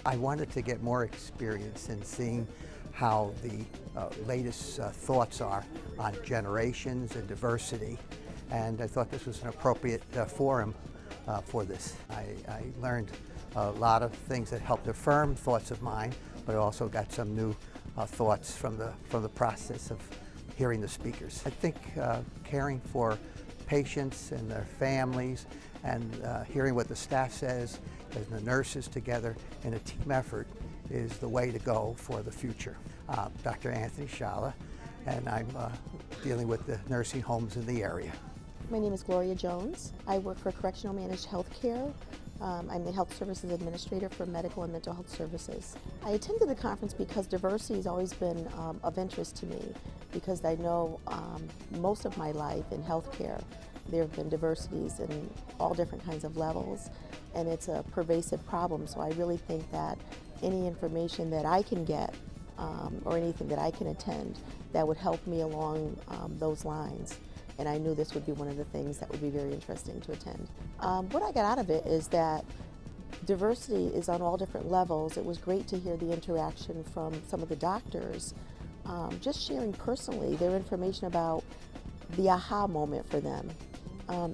I wanted to get more experience in seeing how the latest thoughts are on generations and diversity, and I thought this was an appropriate forum for this. I learned a lot of things that helped affirm thoughts of mine, but I also got some new thoughts from the process of hearing the speakers. I think caring for patients and their families and hearing what the staff says and the nurses together in a team effort is the way to go for the future. Dr. Anthony Shala, and I'm dealing with the nursing homes in the area. My name is Gloria Jones. I work for Correctional Managed Healthcare. I'm the Health Services Administrator for Medical and Mental Health Services. I attended the conference because diversity has always been of interest to me, because I know most of my life in healthcare there have been diversities in all different kinds of levels, and it's a pervasive problem. So I really think that any information that I can get or anything that I can attend that would help me along those lines. And I knew this would be one of the things that would be very interesting to attend. What I got out of it is that diversity is on all different levels. It was great to hear the interaction from some of the doctors, just sharing personally their information about the aha moment for them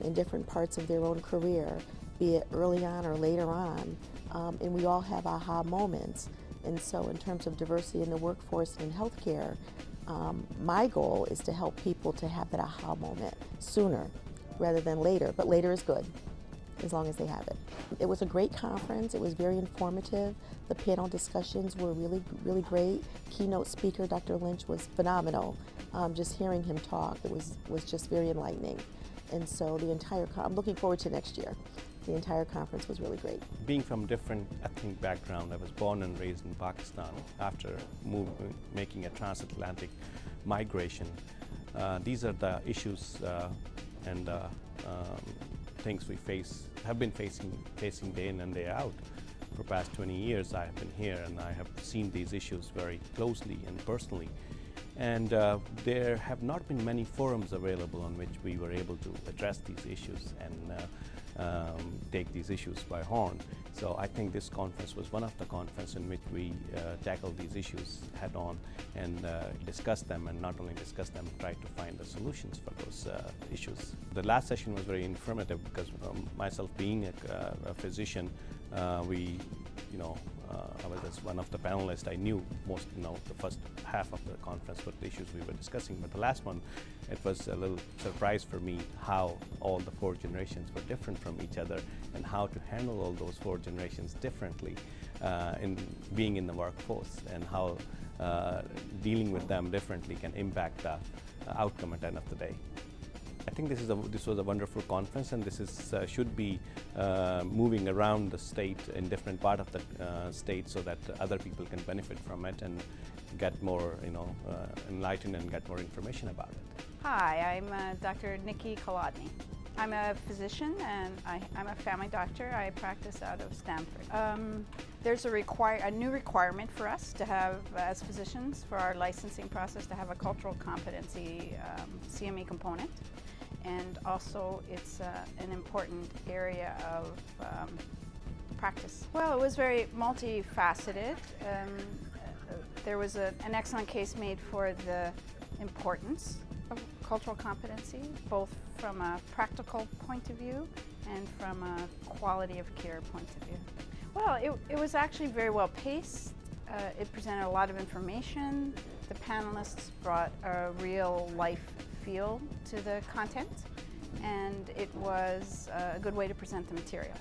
in different parts of their own career, be it early on or later on. And we all have aha moments. And so in terms of diversity in the workforce and in healthcare, my goal is to help people to have that aha moment sooner rather than later, but later is good as long as they have it. It was a great conference. It was very informative. The panel discussions were really great. Keynote speaker Dr. Lynch was phenomenal. Just hearing him talk, it was just very enlightening. And so I'm looking forward to next year. The entire conference was really great. Being from different ethnic background, I was born and raised in Pakistan. After making a transatlantic migration, these are the issues and things we have been facing day in and day out. For the past 20 years I have been here, and I have seen these issues very closely and personally. And there have not been many forums available on which we were able to address these issues and take these issues by horn. So I think this conference was one of the conferences in which we tackled these issues head on and discussed them, and not only discussed them, tried to find the solutions for those issues. The last session was very informative because myself being a physician, I was as one of the panelists. I knew most, the first half of the conference, what the issues we were discussing, but the last one, it was a little surprise for me how all the 4 generations were different from each other, and how to handle all those 4 generations differently in being in the workforce, and how dealing with them differently can impact the outcome at the end of the day. I think this was a wonderful conference, and this should be moving around the state in different part of the state, so that other people can benefit from it and get more enlightened and get more information about it. Hi, I'm Dr. Nikki Kolodny. I'm a physician, and I'm a family doctor. I practice out of Stanford. There's a new requirement for us to have, as physicians, for our licensing process, to have a cultural competency CME component. And also it's an important area of practice. Well, it was very multifaceted. There was an excellent case made for the importance of cultural competency, both from a practical point of view and from a quality of care point of view. Well, it was actually very well paced. It presented a lot of information. The panelists brought a real life feel to the content, and it was a good way to present the material.